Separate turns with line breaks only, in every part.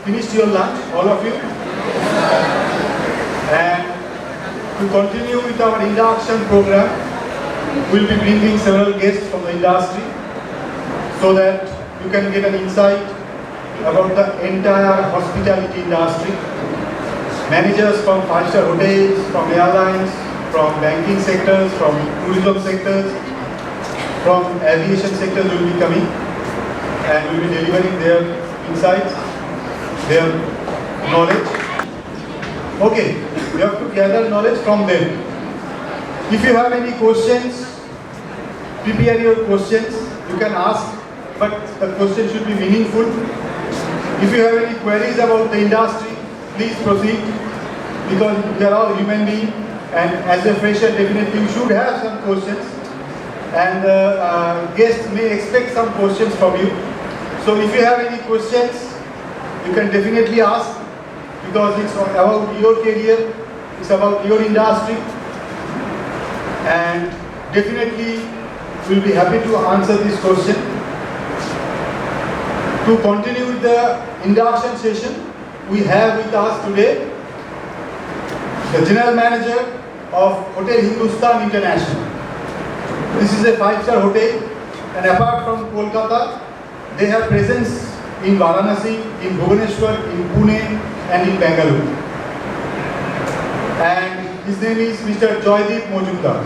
finished your lunch, all of you. And to continue with our induction program, we'll be bringing several guests from the industry so that you can get an insight about the entire hospitality industry. Managers from 5-star hotels, from airlines, from banking sectors, from tourism sectors, from aviation sectors will be coming and will be delivering their insights, their knowledge. Okay, you have to gather knowledge from them. If you have any questions, prepare your questions. You can ask, but the question should be meaningful. If you have any queries about the industry, please proceed, because we are all human beings, and as a fresher, definitely you should have some questions, and guests may expect some questions from you. So if you have any questions, you can definitely ask, because it's about your career, it's about your industry, and definitely we'll be happy to answer this question. To continue with the induction session, we have with us today the General Manager of Hotel Hindustan International. This is a 5-star hotel, and apart from Kolkata, they have presence in Varanasi, in Bhubaneswar, in Pune, and in Bangalore. And his name is Mr. Joydeep Majumder.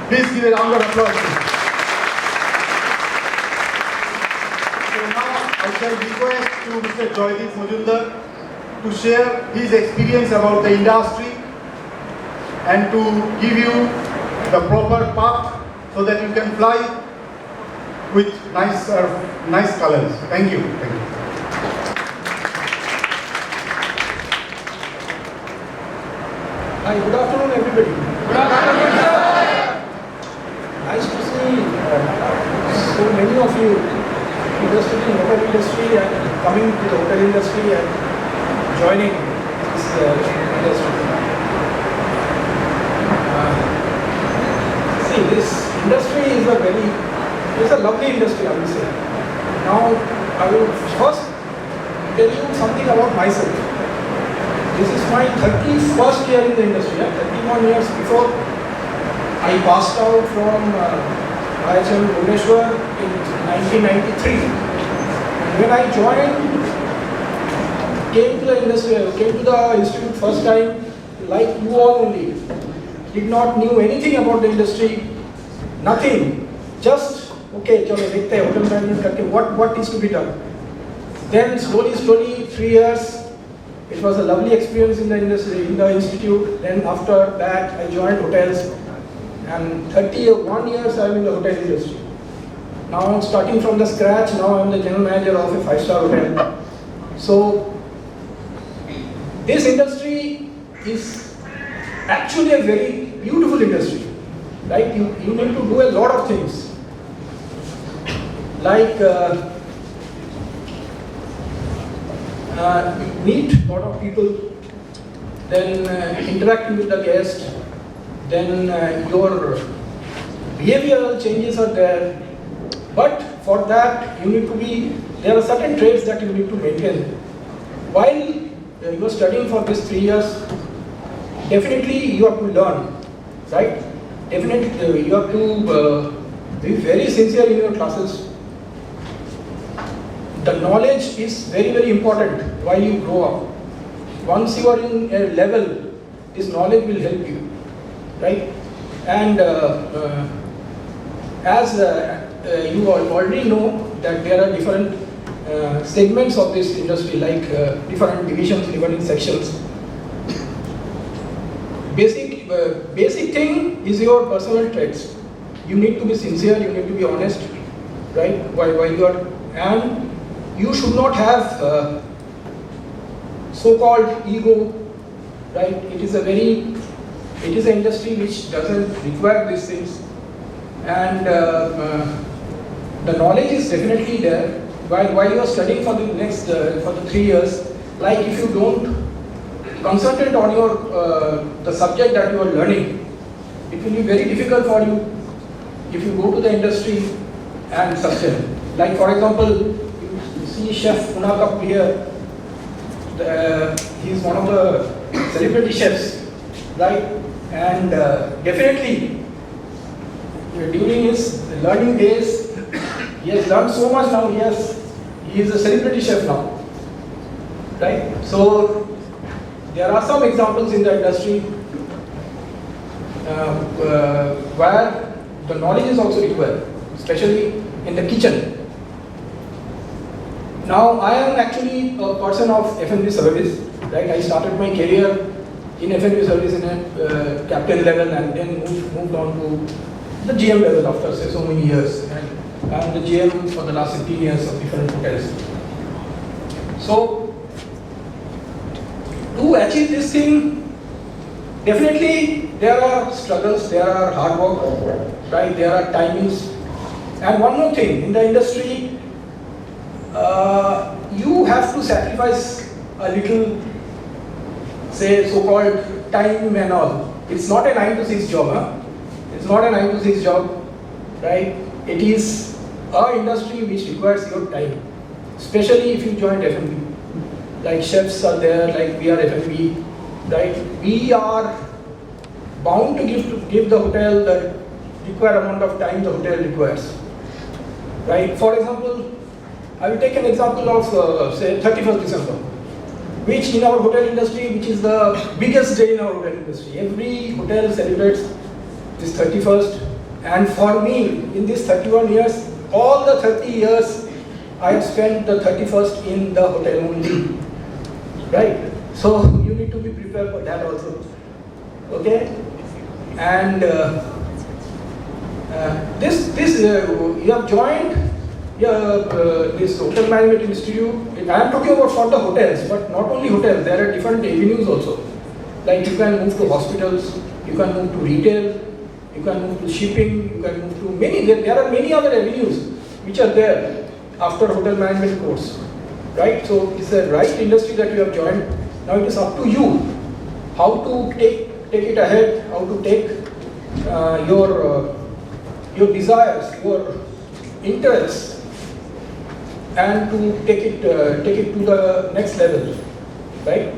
Please give a round of applause. I shall request to Mr. Joydeep Majumder to share his experience about the industry and to give you the proper path so that you can fly with nice colors. Thank you. Thank you.
Hi, good afternoon everybody. Good afternoon, sir. Nice to see so many of you interested in hotel industry and coming to the hotel industry and joining this industry. See, this industry is a lovely industry, I will say. Now, I will first tell you something about myself. This is my 31st year in the industry. 31 years before I passed out from IHM Bhubaneswar in 1993. When I came to the institute first time, like you all only, did not knew anything about the industry, nothing. Just okay, chalo dekhte hain hotel management karke what is to be done. Then slowly 3 years. It was a lovely experience in the industry, in the institute. Then after that, I joined hotels, and 31 years I am in the hotel industry. Now I'm starting from the scratch. Now I'm the general manager of a 5-star hotel. So this industry is actually a very beautiful industry, right? You need to do a lot of things, like meet a lot of people, then interacting with the guest, then your behavioral changes are there. But for that, there are certain traits that you need to maintain. While you are studying for these 3 years, definitely you have to learn, right? Definitely you have to be very sincere in your classes. The knowledge is very, very important while you grow up. Once you are in a level, this knowledge will help you, right? And as you already know that there are different segments of this industry, like different divisions, different sections. Basic thing is your personal traits. You need to be sincere, you need to be honest, right? While you are, and you should not have so-called ego, right? It is an industry which doesn't require these things, and the knowledge is definitely there. While you are studying for the 3 years, like if you don't concentrate on the subject that you are learning, it will be very difficult for you if you go to the industry and sustain. Like for example, you see Chef Punakap here. He's one of the celebrity chefs, right? And definitely during his learning days, he has learned so much now. He is a celebrity chef now, right? So there are some examples in the industry where the knowledge is also required, especially in the kitchen. Now I am actually a person of F&B service, right? I started my career in F&B service in a captain level and then moved on to the GM level after say so many years. And I am the GM for the last 15 years of different hotels. So to achieve this thing, definitely there are struggles, there are hard work, right? There are timings. And one more thing, in the industry, you have to sacrifice a little, say, so-called time and all. It's not a 9 to 6 job, huh? It's not a 9 to 6 job, right? It is an industry which requires your time, especially if you join F&B. Like chefs are there, like we are F&B, right? We are bound to give the hotel the required amount of time the hotel requires, right? For example, I will take an example of say 31st December, which in our hotel industry, which is the biggest day in our hotel industry. Every hotel celebrates this 31st, and for me, in these 31 years, all the 30 years, I have spent the 31st in the hotel only, right? So you need to be prepared for that also, okay? And you have joined this hotel management institute. I am talking about for the hotels, but not only hotels. There are different avenues also. Like you can move to hospitals, you can move to retail, you can move to shipping, you can move to many. There are many other avenues which are there after hotel management course, right? So it's the right industry that you have joined. Now it is up to you how to take it ahead, how to take your desires, your interests, and to take it to the next level, right?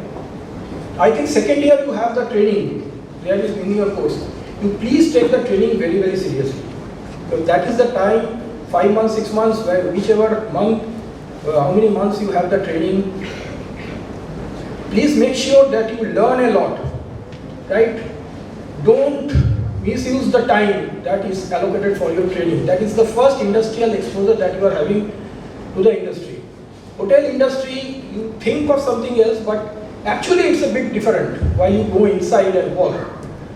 I think second year you have the training. There is in your course. You please take the training very, very seriously. Because that is the time, 5 months, 6 months, where whichever month, how many months you have the training. Please make sure that you learn a lot, right? Don't misuse the time that is allocated for your training. That is the first industrial exposure that you are having to the industry. Hotel industry, you think of something else, but actually it's a bit different while you go inside and work,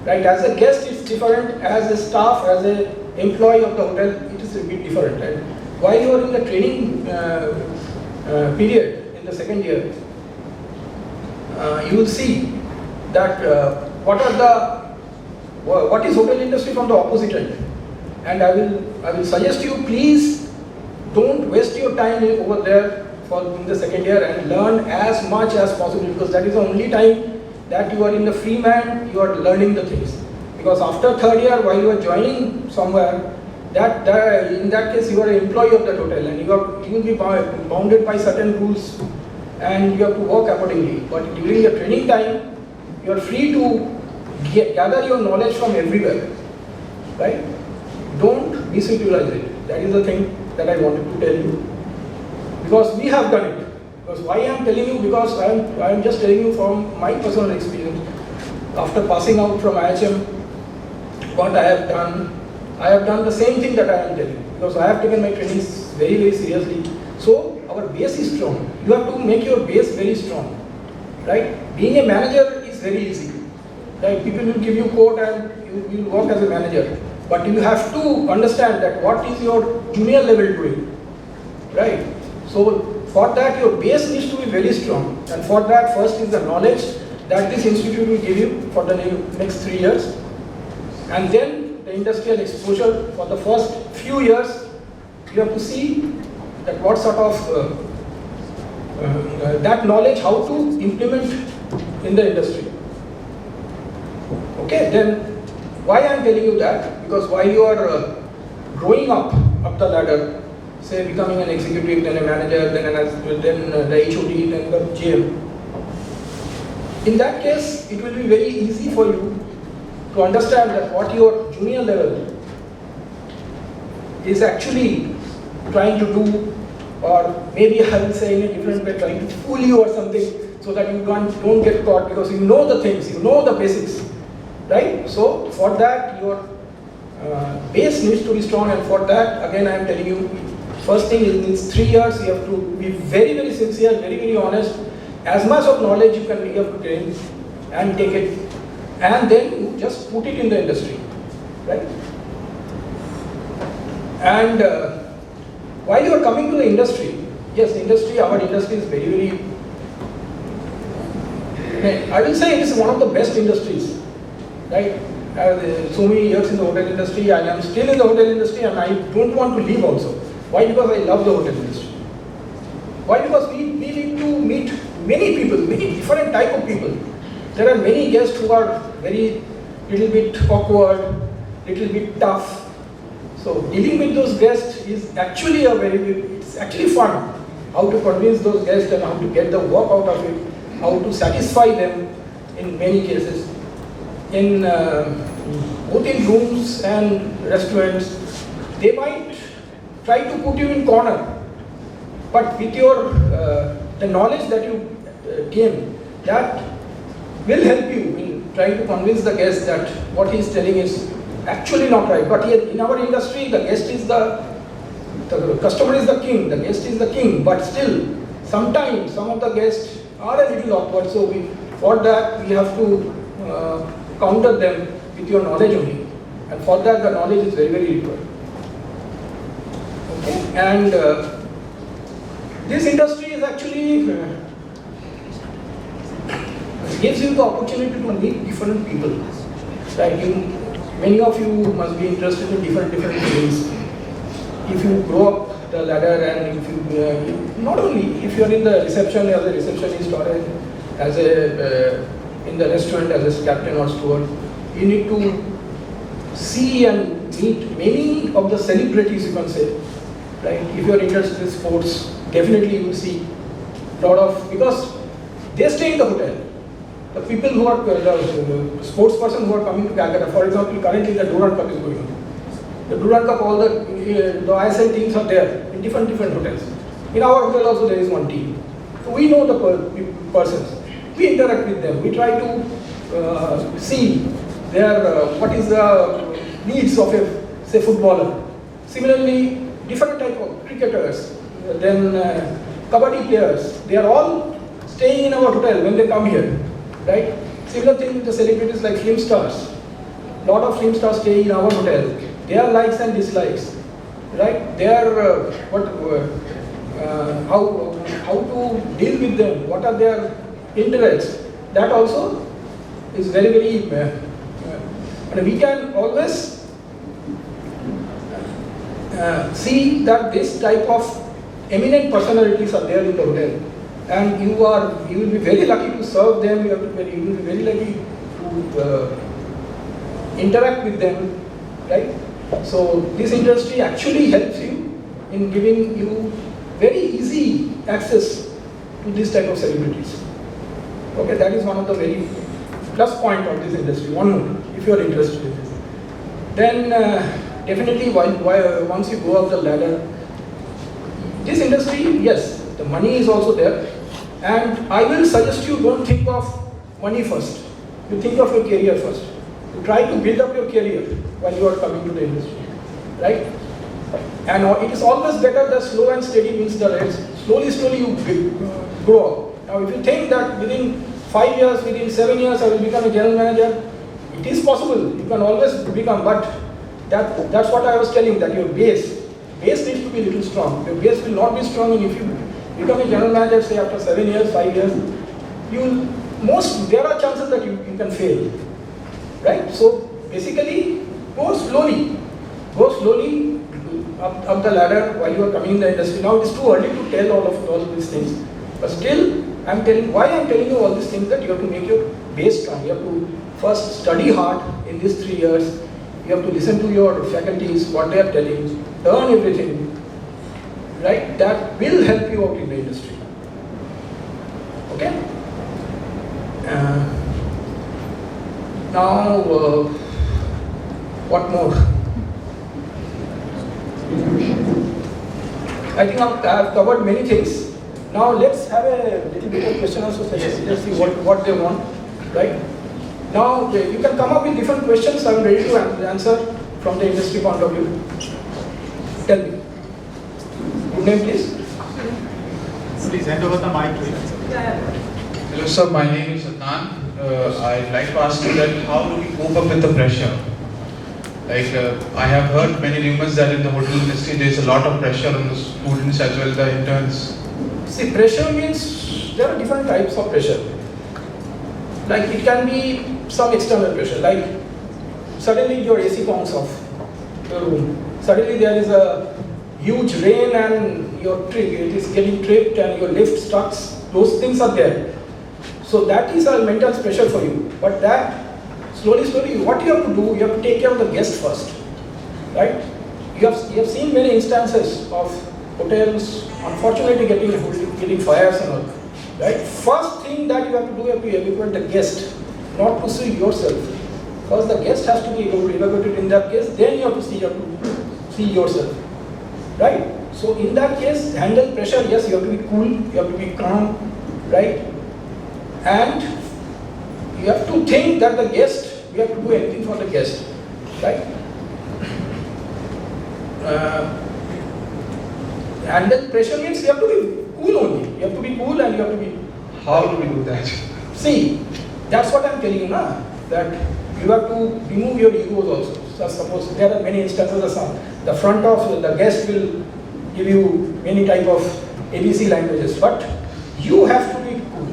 right? As a guest it's different, as a staff, as an employee of the hotel, it is a bit different. And while you are in the training period, in the second year, you will see that what is hotel industry from the opposite end. And I will suggest you, please don't waste your time over there in the second year and learn as much as possible, because that is the only time that you are in the free man, you are learning the things. Because after third year, while you are joining somewhere, in that case you are an employee of that hotel and you will be bounded by certain rules and you have to work accordingly. But during your training time, you are free to gather your knowledge from everywhere, right? Don't misutilize it. That is the thing that I wanted to tell you. Because we have done it. Because why I am telling you? Because I am just telling you from my personal experience. After passing out from IHM, what I have done the same thing that I am telling you. Because I have taken my trainings very, very seriously. So our base is strong. You have to make your base very strong, right? Being a manager is very easy. Right? People will give you quote and you will work as a manager. But you have to understand that what is your junior level doing, right? So for that your base needs to be very strong. And for that, first is the knowledge that this institute will give you for the next 3 years. And then the industrial exposure for the first few years, you have to see that what sort of that knowledge, how to implement in the industry. Okay, then why I am telling you that? Because while you are growing up the ladder, say becoming an executive, then a manager, then the HOD, then the GM, In that case, it will be very easy for you to understand that what your junior level is actually trying to do, or maybe I will say in a different way, trying to fool you or something, so that you don't get caught, because you know the things, you know the basics, right? So for that, your base needs to be strong, and for that, again, I am telling you, first thing is, in 3 years, you have to be very, very sincere, very, very honest. As much of knowledge you can, you have to gain and take it, and then you just put it in the industry, right? And while you are coming to the industry, yes, our industry is very, very, I will say it is one of the best industries, right? So many years in the hotel industry, I am still in the hotel industry, and I don't want to leave also. Why? Because I love the hotel industry. Why? Because we need to meet many people, many different type of people. There are many guests who are very little bit awkward, little bit tough. So dealing with those guests is actually it's actually fun. How to convince those guests and how to get the work out of it, how to satisfy them in many cases. In both in rooms and restaurants, they might try to put you in corner, but with your the knowledge that you gain, that will help you in trying to convince the guest that what he is telling is actually not right. But here in our industry, the guest is the customer is the king, the guest is the king. But still, sometimes some of the guests are a little awkward. So for that we have to counter them with your knowledge only, and for that the knowledge is very, very required. Okay, and this industry is actually gives you the opportunity to meet different people. Right? Many of you must be interested in different fields. If you go up the ladder, and if you not only if you are in the reception as a receptionist, or as a in the restaurant as a captain or steward, you need to see and meet many of the celebrities, you can say. Right? If you are interested in sports, definitely you will see a lot of, because they stay in the hotel. The people who are the sports person who are coming to Calcutta, for example, currently the Durand Cup is going on. The Durand Cup, all the ISL teams are there in different hotels. In our hotel also there is one team. So we know the persons. We interact with them. We try to see their what is the needs of a say footballer. Similarly, different type of cricketers, then kabaddi players. They are all staying in our hotel when they come here. Right? Similar thing with the celebrities like film stars. Lot of film stars stay in our hotel. Their likes and dislikes, right? Their how to deal with them. What are their interests? That also is very, very. And we can always see that this type of eminent personalities are there in the hotel. And you will be very lucky to serve them. You will be very lucky to interact with them, right? So this industry actually helps you in giving you very easy access to this type of celebrities. Okay, that is one of the very plus point of this industry. One more, if you are interested in this. Then definitely, once you go up the ladder, this industry, yes, the money is also there. And I will suggest you don't think of money first. You think of your career first. You try to build up your career while you are coming to the industry, right? And it is always better that slow and steady wins the race. Slowly you grow up. Now, if you think that within 5 years, within 7 years, I will become a general manager, it is possible. You can always become, but that's what I was telling. That your base needs to be a little strong. Your base will not be strong, and if you become a general manager, say after 7 years, 5 years, there are chances that you can fail, right? So basically, go slowly up the ladder while you are coming in the industry. Now it is too early to tell all of these things, but still, I'm telling you all these things, that you have to make your base strong. You have to first study hard in these 3 years. You have to listen to your faculties, what they are telling, learn everything. Right? That will help you out in the industry. Okay? Now, what more? I think I've covered many things. Now let's have a little bit of question answer session. Let's see what they want, right? Now you can come up with different questions. I'm ready to answer from the industry point of view. Tell me. Good name, please.
Please hand over the mic to him.
Hello sir, my name is Adnan. I'd like to ask you that how do we cope up with the pressure? Like I have heard many rumors that in the hotel industry there is a lot of pressure on the students as well as the interns.
See, pressure means there are different types of pressure. Like it can be some external pressure, like suddenly your AC comes off your room. Suddenly there is a huge rain and it is getting tripped and your lift stuck. Those things are there. So that is a mental pressure for you. But that slowly, what you have to do, you have to take care of the guest first, right? You have seen many instances of hotels unfortunately getting fires and all, right? First thing that you have to do, you have to evacuate the guest, not to see yourself. Because the guest has to be evacuated in that case, then you have to see yourself, right? So in that case, handle pressure, yes, you have to be cool, you have to be calm, right? And you have to think that the guest, you have to do anything for the guest, right? Handle pressure means you have to be cool only. You have to be cool and you have to be.
How do we do that?
See, that's what I'm telling you now. That you have to remove your egos also. So suppose there are many instances of the front of the guest will give you many type of ABC languages, but you have to be cool.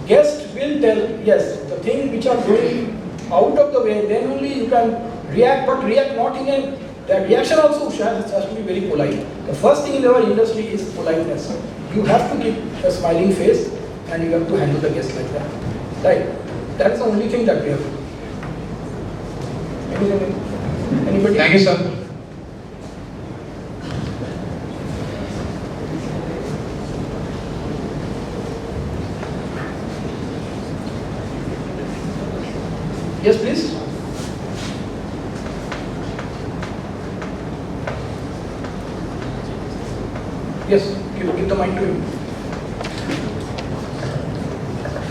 Guest will tell, yes, the thing which are going out of the way, then only you can react, but react not in a, the reaction also has to be very polite. The first thing in our industry is politeness. You have to keep a smiling face and you have to handle the guest like that. Right? That is the only thing that we have to do. Anybody?
Thank you sir.
Yes, please. Yes, give the mic to him.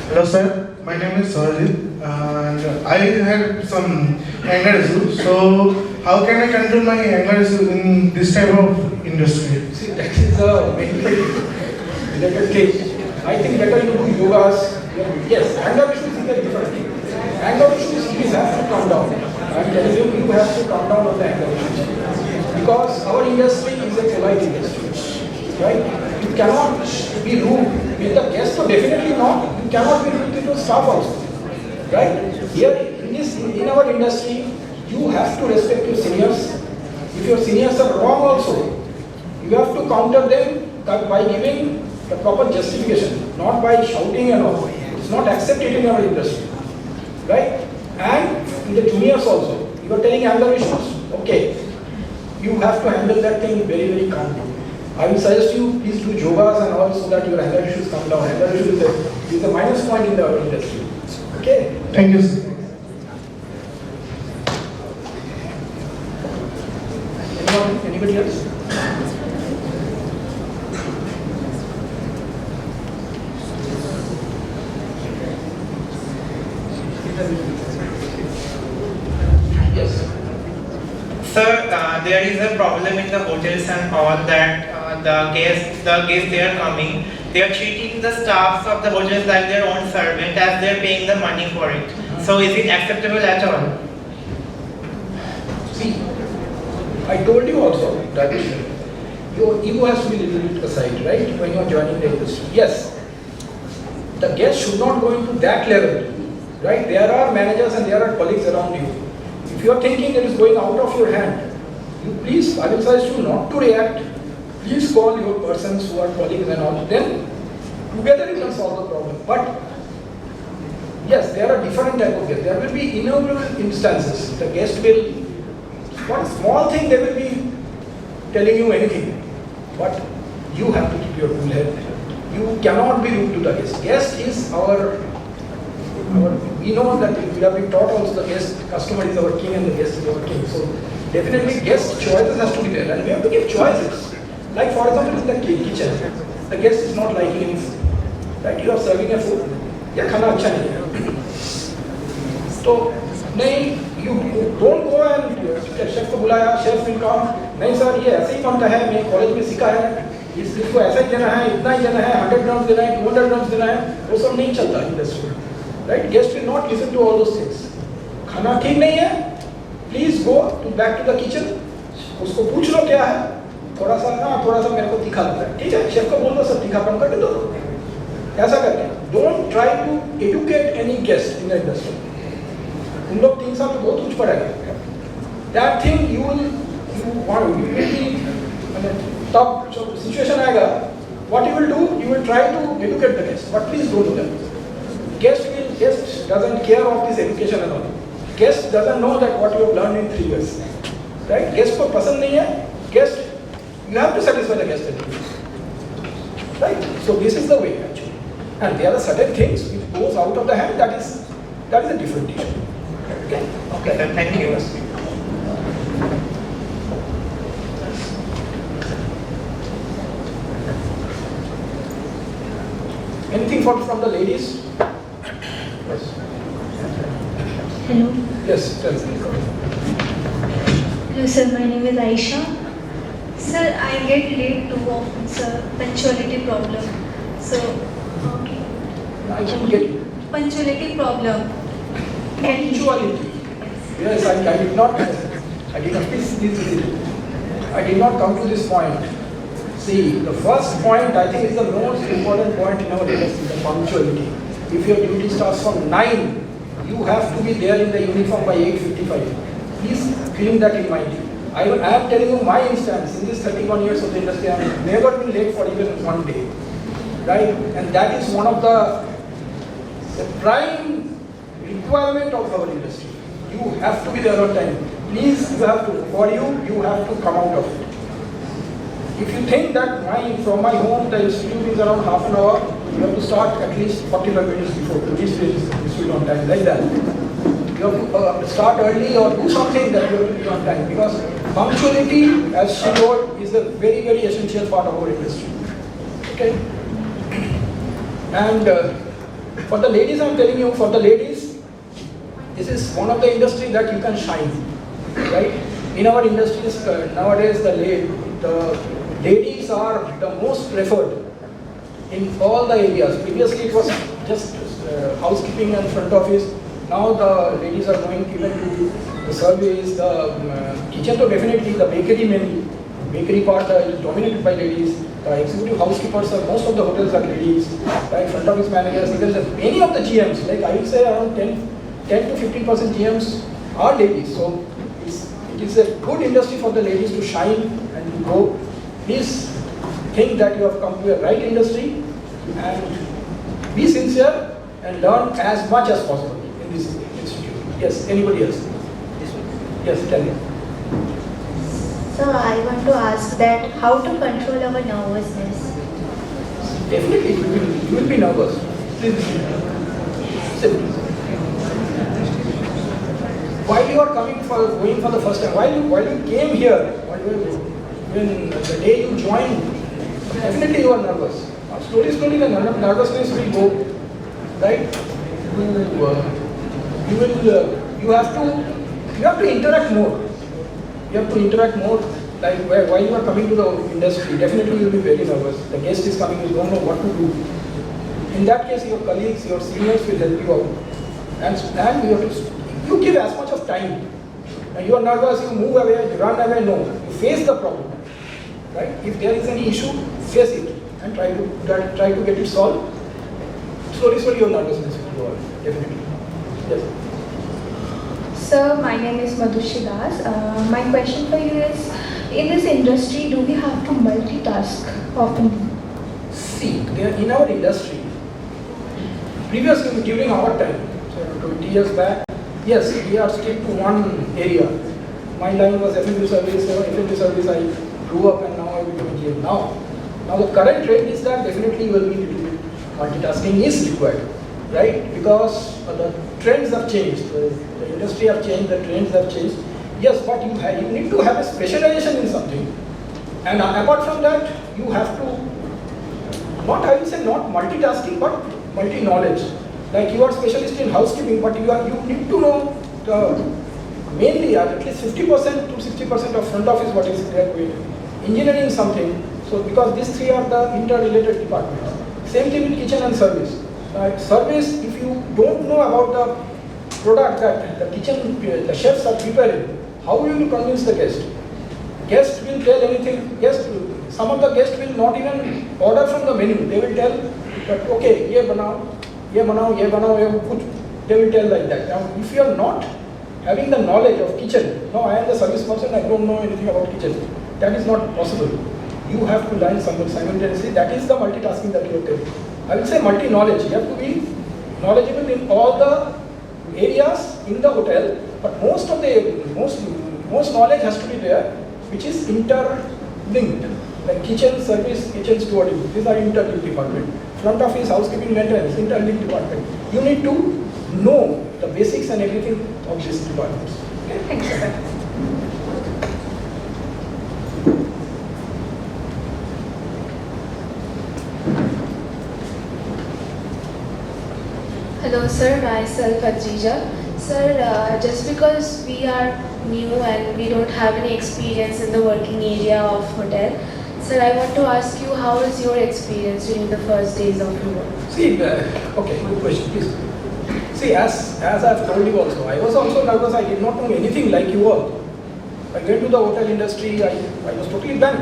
Hello sir, my name is Joydeep and I had some anger issues. So how can I control my anger issue in this type of industry?
See, that is a very related thing. I think better you do yogas. Yes, anger issues is a different thing. Anger issues, you have to calm down. I'm telling you, you have to calm down on the anger issues. Because our industry is a polite industry. Right? You cannot be rude with the guest, so definitely not. You cannot be rude with your staff also. Right? Here, in our industry, you have to respect your seniors. If your seniors are wrong also, you have to counter them by giving the proper justification, not by shouting and all. It's not accepted in our industry. Right? And in the juniors also, you are telling anger issues, okay. You have to handle that thing very, very calmly. I will suggest you please do yogas and all so that your anger issues come down. Anger issue is a minus point in the industry. Okay?
Thank you sir.
Anybody else? Yes.
Sir, there is a problem in the hotels and all that the guests they are coming, they are treating the staffs of the hotels like their own servant as they are paying the money for it. So is it acceptable at all?
See, I told you also that your ego has to be a little bit aside, right? When you are joining the industry. Yes, the guest should not go into that level, right? There are managers and there are colleagues around you. If you are thinking it is going out of your hand, you please, I will suggest you not to react. Please call your persons who are colleagues and all. Then together you can solve the problem. But yes, there are different type of guests. There will be innumerable instances. The guest will, one small thing they will be telling you anything. But you have to keep your cool head. You cannot be rude to the guest. Guest is our We know that we have been taught also the guest, customer is our king and the guest is our king. So definitely guest choices has to be there, and we have to give choices. Like for example in the kitchen, the guest is not liking any food, right? You are serving a food, या खाना अच्छा नहीं है, तो नहीं, you don't go and chef को बुलाया, chef will come, नहीं सर ये ऐसे ही बनता है, मैं कॉलेज में सीखा है, इसको ऐसा ही देना है, इतना ही देना है, 100 grams देना है, 200 grams देना है, वो सब नहीं चलता industry, right? Guest will not listen to all those things. खाना ठीक नहीं है, please go back to the kitchen, उसको पूछ लो क्या है, थोड़ा सा मेरे को तीखा लगता है, ठीक है, शेफ को बोल दो सब तीखा कम कर दो, ऐसा करके. Don't try to educate any guest in the industry. तुम लोग 3 साल में बहुत कुछ पढ़ेगा. That thing you will be tough situation आएगा. What you will do? You will try to educate the guest, but please don't do that. Guest doesn't care of this education and all. Guest doesn't know that what you have learned in 3 years. Right? Guest को पसंद नहीं है. Guest, you have to satisfy the guest. Right? So this is the way actually. And there are certain things which goes out of the hand. That is a different issue. Okay.
Okay, sir. Thank you.
Anything from the ladies? Yes.
Hello.
Yes, tell me.
Hello, sir. My name is Aisha. Sir, I get late too often, sir. Punctuality problem. So, okay.
I couldn't get you.
Punctuality problem.
Punctuality. Yes, I did not. I did not come to this point. See, the first point I think is the most important point in our industry, the punctuality. If your duty starts from 9, you have to be there in the uniform by 8:55. Please keep that in mind. I am telling you my instance. In these 31 years of the industry, I have never been late for even one day. Right? And that is one of the prime requirement of our industry. You have to be there on time. Please, you have to. For you have to come out of it. If you think that from my home the institute is around half an hour, you have to start at least 45 minutes before to reach the institute on time, like that. You have to start early or do something that you have to be on time, because punctuality, as she wrote, is a very, very essential part of our industry. Okay? And for the ladies, I am telling you, for the ladies, this is one of the industry that you can shine, right? In our industries nowadays, the ladies are the most preferred in all the areas. Previously, it was just housekeeping and front office. Now the ladies are going even to the service, the kitchen. So definitely the bakery mainly. Bakery part is dominated by ladies. Executive housekeepers are, most of the hotels are ladies. Right? Front office managers, even many of the GMs, like I would say around 10 to 15% GMs are ladies. So it is a good industry for the ladies to shine and to grow. Please think that you have come to a right industry and be sincere and learn as much as possible in this institute. Yes, anybody else? Yes, tell me.
So I want to ask that how to control our nervousness.
Definitely, you will be nervous. Simple. While you are going for the first time, while you came here, when the day you joined, definitely you are nervous. Slowly the nervousness will go, right? You have to interact more. You have to interact more. Like while you are coming to the industry, definitely you will be very nervous. The guest is coming, you don't know what to do. In that case, your colleagues, your seniors will help you out, and you give as much of time. And you are nervous, you move away, you run away. No, you face the problem. Right? If there is any issue, face it and try to get it solved. Slowly your nervousness will go on. Definitely. Yes.
Sir, my name is Madhushi Das. My question for you is, in this industry, do we have to multitask often?
See, in our industry, previously during our time, so 20 years back, yes, we are stick to one area. My line was F&B service, I grew up and now I become a GM. Now the current trend is that definitely will be multitasking is required. right? Because the trends have changed, the industry have changed, the trends have changed. Yes, but you need to have a specialization in something. And apart from that, you have to, not I will say not multitasking, but multi-knowledge. Like you are specialist in housekeeping, but you need to know mainly at least 50% to 60% of front office what is there doing. Engineering something, so because these three are the interrelated departments. Same thing with kitchen and service. Service, if you don't know about the product that the kitchen, the chefs are preparing, how will you convince the guest? Guest will tell anything, some of the guests will not even order from the menu. They will tell that, okay, ye banao, ye banao, ye banao, ye kuch. They will tell like that. Now, if you are not having the knowledge of kitchen, no, I am the service person, I don't know anything about kitchen. That is not possible. You have to learn something simultaneously. That is the multitasking that you are doing. I will say multi-knowledge. You have to be knowledgeable in all the areas in the hotel, but most knowledge has to be there, which is interlinked. Like kitchen, service, kitchen, stewarding. These are interlinked department. Front office, housekeeping, maintenance, interlinked department. You need to know the basics and everything of these departments.
Okay, thanks for that. Hello sir, myself Adrija. Sir, just because we are new and we don't have any experience in the working area of hotel, sir, I want to ask you, how is your experience during the first days of your work?
See, okay, good question, please. See, as I've told you also, I was also nervous. I did not know anything like you all. I went to the hotel industry, I was totally blank,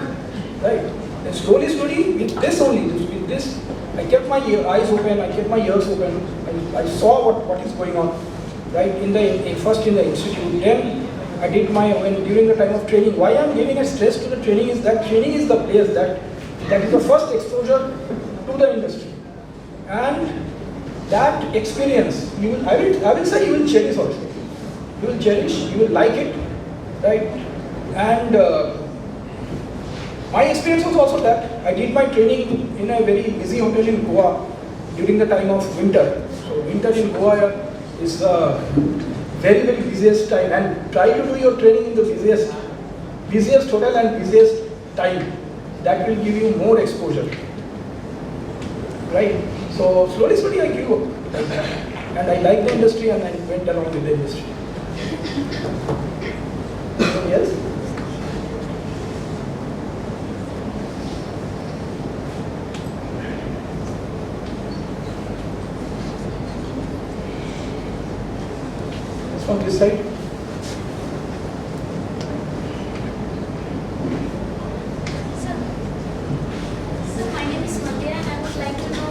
right? And slowly, with this, I kept my eyes open, I kept my ears open. I saw what is going on, right? First in the institute, then I did during the time of training. Why I'm giving a stress to the training is that training is the place that is the first exposure to the industry, and that experience I will say you will cherish also. You will cherish, you will like it, right? And my experience was also that I did my training in a very busy hotel in Goa during the time of winter. So winter in Goa is very busiest time, and try to do your training in the busiest hotel and busiest time. That will give you more exposure, right? So slowly I grew up, and I liked the industry and I went along with the industry. Yes? From this side.
Sir, my name is Madhya and I would like to know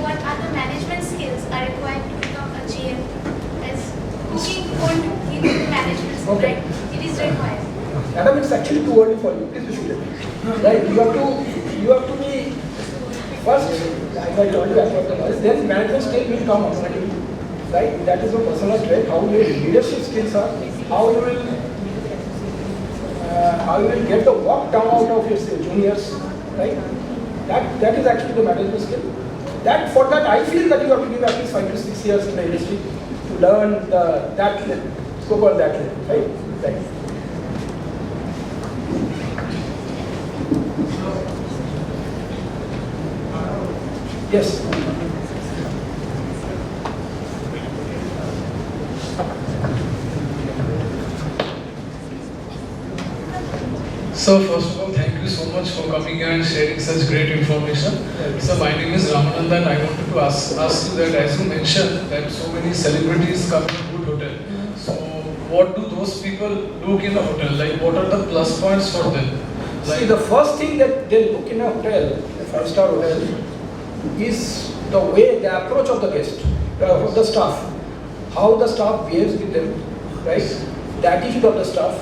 what other management skills are required to become a GM, as cooking won't give you management skills,
Okay.
right? It is required.
Madam, it's actually too early for you. Please be seated. Right? You have to be first. As I told you, then management skill will come automatically. Right? That is your personal trait. How your leadership skills are. How you will get the work done out of your juniors. Right? That is actually the management skill. For that, I feel that you have to give at least 5 to 6 years in the industry to learn that level, scope on that level. Right? Right. Yes.
So first of all, thank you so much for coming here and sharing such great information. So my name is Ramananda and I wanted to ask you that, as you mentioned that so many celebrities come to good hotel. So what do those people look in a hotel? Like what are the plus points for them?
See, the first thing that they look in a hotel, a 5-star hotel, is the way, the approach of the guest, of the staff, how the staff behaves with them, right? The attitude of the staff,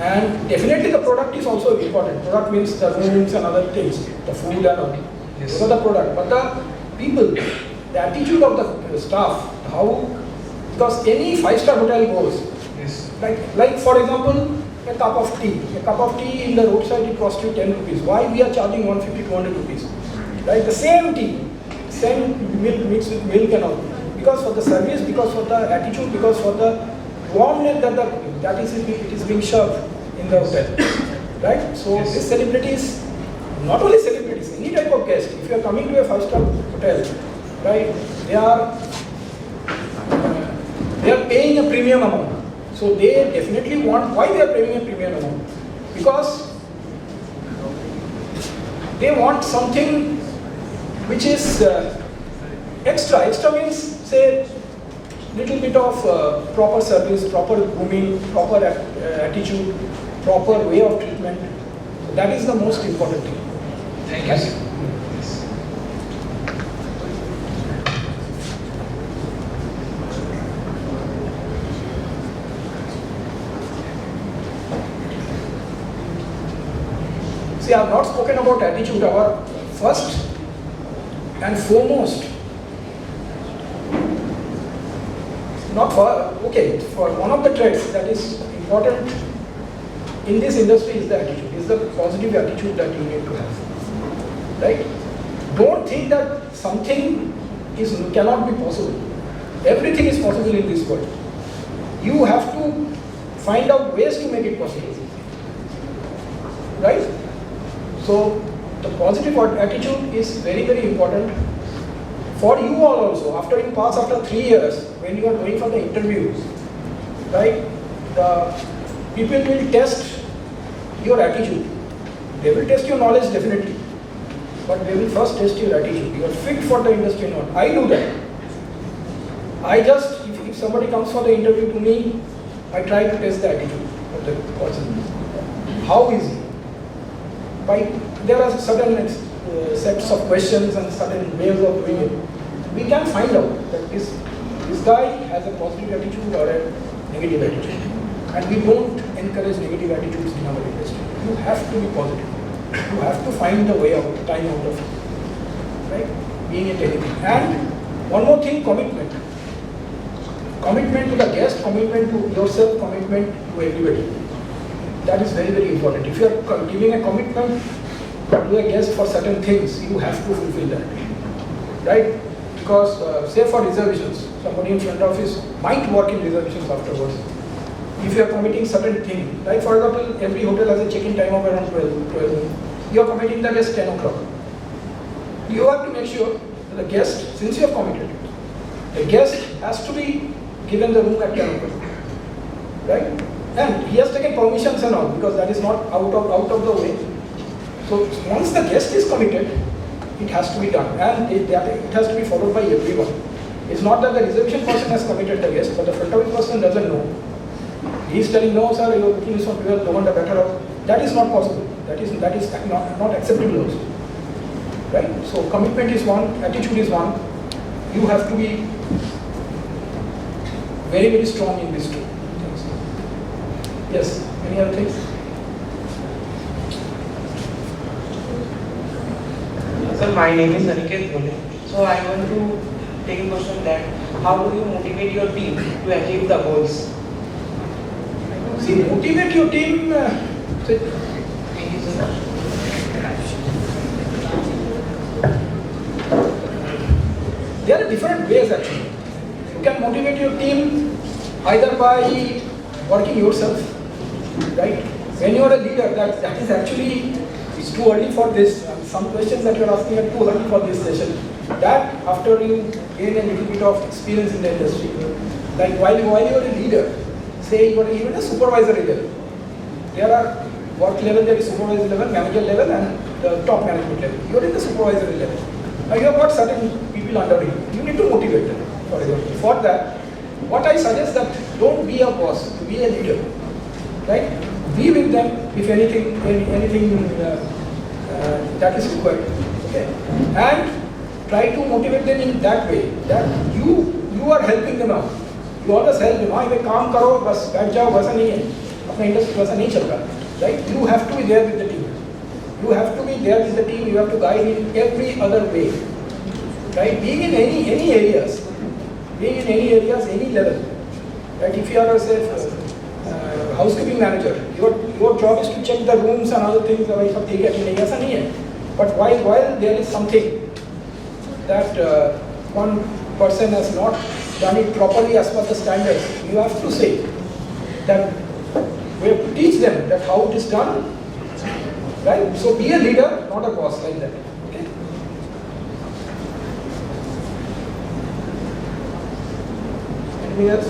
and definitely the product is also important. Product means the rooms and other things, the food and all.
Yes.
Those are the product, but the people, the attitude of the staff, how, because any 5-star hotel goes,
Yes.
like for example, a cup of tea in the roadside, it costs you 10 rupees. Why we are charging 150, 200 rupees? right? The same tea, same milk mixed with milk and all. Because for the service, because for the attitude, because for the warmness that it is being served in the hotel, right? So these celebrities, not only celebrities, any type of guest, if you are coming to a 5-star hotel, right, they are paying a premium amount. So they definitely want, why they are paying a premium amount? Because they want something which is extra. Extra means, say, little bit of proper service, proper grooming, proper attitude, proper way of treatment. So that is the most important thing.
Thank you, sir.
See, I have not spoken about attitude. Our first and foremost, not for, okay, for one of the traits that is important in this industry is the attitude, is the positive attitude that you need to have, right? Don't think that something cannot be possible. Everything is possible in this world. You have to find out ways to make it possible, right? So the positive attitude is very, very important for you all also. After you pass after 3 years, when you are going for the interviews, right, the people will test your attitude. They will test your knowledge definitely, but they will first test your attitude. You are fit for the industry or not. I do that. I just, if somebody comes for the interview to me, I try to test the attitude of the person. How is he? There are certain sets of questions and certain ways of doing it. We can find out that this guy has a positive attitude or a negative attitude. And we don't encourage negative attitudes in our industry. You have to be positive. You have to find the way out, time out of it, right? Being it anything. And one more thing, commitment. Commitment to the guest, commitment to yourself, commitment to everybody. That is very, very important. If you are giving a commitment to a guest for certain things, you have to fulfill that, right? Because say for reservations, somebody in front office might work in reservations afterwards. If you are committing certain thing, like for example, every hotel has a check-in time of around 12 noon. You are committing the guest 10 o'clock. You have to make sure that the guest, since you have committed, the guest has to be given the room at 10 o'clock, right? And he has taken permissions and all, because that is not out of the way. So once the guest is committed, it has to be done, and it has to be followed by everyone. It's not that the reservation person has committed the guest, but the front office person doesn't know. He is telling, no sir, your booking is for 12, no wonder better off. That is not possible. That is not acceptable also, right? So commitment is one, attitude is one. You have to be very, very strong in these two things. Yes, any other things?
Sir, my name is Aniket Bole. So I want to take a question that how do you motivate your team to achieve the goals?
See, motivate your team. There are different ways actually. You can motivate your team either by working yourself, right? When you are a leader, that is actually, it's too early for this. Some questions that you are asking are too early for this session. That after you gain a little bit of experience in the industry, like while you are a leader, say you are even a supervisory level. There are work level, there is supervisory level, manager level, and the top management level. You are in the supervisory level. Now you have got certain people under you. You need to motivate them. For example, for that, what I suggest that don't be a boss, be a leader, right? Be with them if anything that is required, okay? And try to motivate them in that way that you are helping them out. You always help them. हाँ ये काम करो बस बैठ जाओ वैसा नहीं है. अपना इंडस्ट्री वैसा नहीं चल रहा, right? You have to be there with the team. You have to be there with the team. You have to guide in every other way, right? Being in any areas, any level, right? If you are say housekeeping manager, your job is to check the rooms and other things. भाई सब ठीक है कि नहीं, ऐसा नहीं है. But while there is something that one person has not done it properly as per the standards, you have to say that we have to teach them that how it is done, right? So be a leader, not a boss, like that. Okay. Anything else?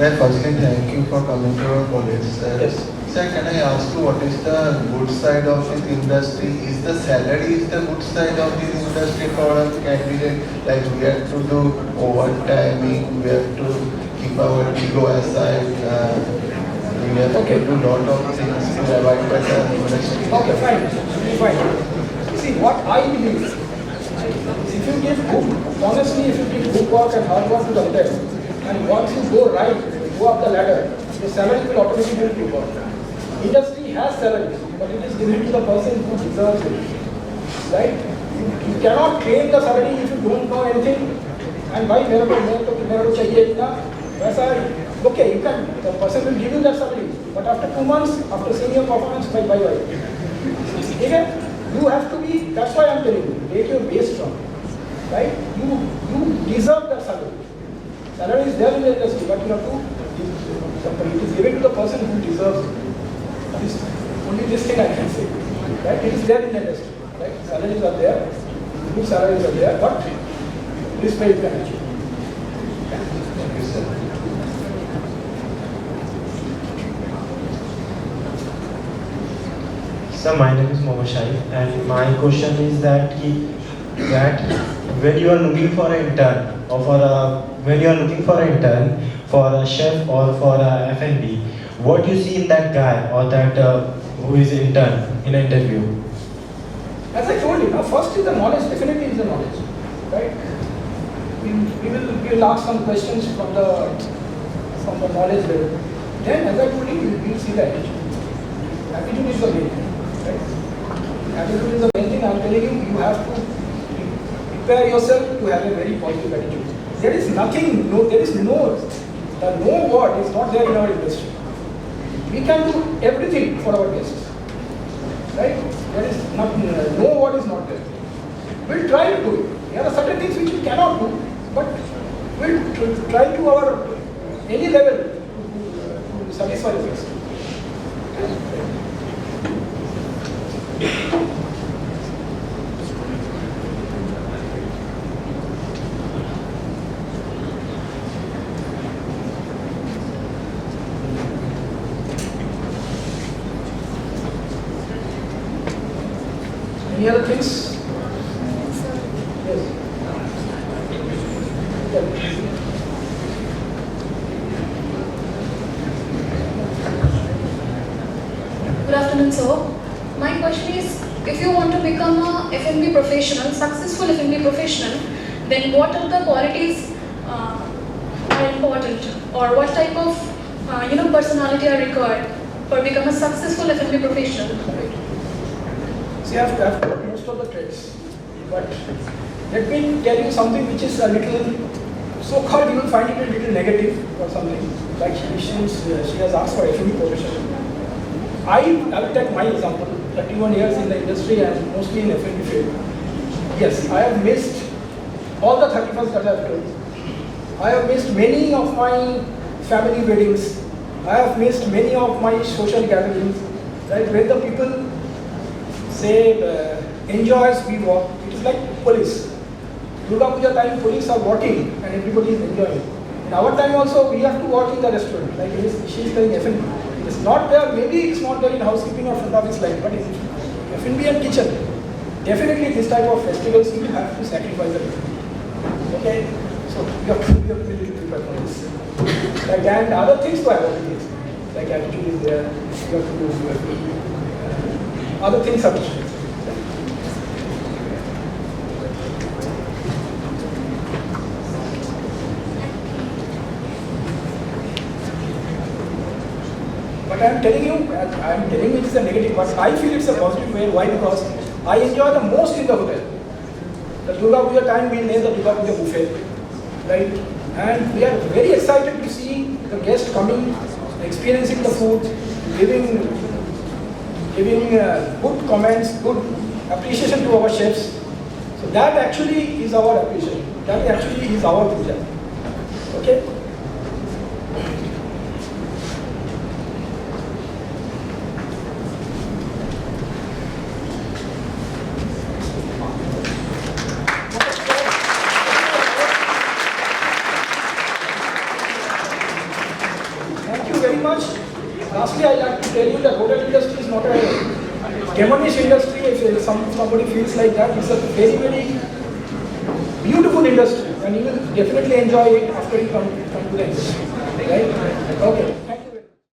Firstly, thank you for coming to our college, sir.
Yes.
Sir, can I ask you what is the good side of this industry? Is the salary is the good side of this industry for a candidate? Like we have to do overtiming, we have to keep our ego aside, we have to do lot of things to avoid better industry.
Okay, fine. You see, what I believe, if you give honestly, if you give good work and hard work to the hotel, and once you go right, go up the ladder, the salary will automatically go up. Industry has salary, but it is given to the person who deserves it. Right? You cannot claim the salary if you don't know anything. And why मेरे को चाहिए इतना वैसा okay, you can, the person will give you that salary, but after 2 months, after seeing your performance, bye. Okay? You have to be, that's why I am telling you, make your base strong. Right? You deserve that salary. Salary is there in the industry, but you have to, it is given to the person who deserves it. Only this thing I can say. Right? It is there in the industry. Right? Salaries are there, good salaries are there, but this way you can achieve.
Thank you, sir.
Sir, my name is Mohammed Shaif, and my question is that when you are looking for an intern for a chef or for a F&B, what you see in that guy or that who is intern in an interview?
As I told you, first is the knowledge, definitely is the knowledge. Right? We will ask some questions from the knowledge level. Then, as I told you, we will see the attitude. Attitude is the main thing. Right? Attitude is the main thing. I am telling you, you have to prepare yourself to have a very positive attitude. There is nothing, the no word is not there in our industry. We can do everything for our guests. Right? There is nothing, no word is not there. We'll try to do it. There are certain things which we cannot do, but we'll try to our any level to satisfy the guest. Any other things? Yes.
Good afternoon, sir. My question is, if you want to become a F&B professional, successful F&B professional, then what are the qualities are important, or what type of personality are required for become a successful F&B professional?
See, I've got most of the traits, but let me tell you something which is a little, so-called you will find it a little negative or something, like she has asked for F&B professional. I will take my example, 31 years in the industry and mostly in F&B field. Yes, I have missed all the 31st that I have told. I have missed many of my family weddings. I have missed many of my social gatherings, right? When the people say enjoy as we walk, it is like police. Durga Puja time, police are walking and everybody is enjoying. In our time also, we have to walk in the restaurant, like she is telling F&B. It's not there, maybe it's not there in housekeeping or front office line, but in F&B and kitchen, definitely this type of festivals you have to sacrifice a little. Okay? So you have to be a little prepared for this. Like, and other things to have like attitude is there, you have to do other things are there. But I am telling you it's a negative, but I feel it's a positive way. Why? Because I enjoy the most in the hotel. The Durga Puja time we name the Durga Puja buffet, right? And we are very excited to see the guests coming, experiencing the food, giving good comments, good appreciation to our chefs. So that actually is our appreciation. That actually is our puja. Okay? Thank you very much. Lastly, I'd like to tell you that hotel industry is not a demonish industry. If somebody feels like that, it's a very, very beautiful industry, and you will definitely enjoy it after you come to the industry. Right? Okay.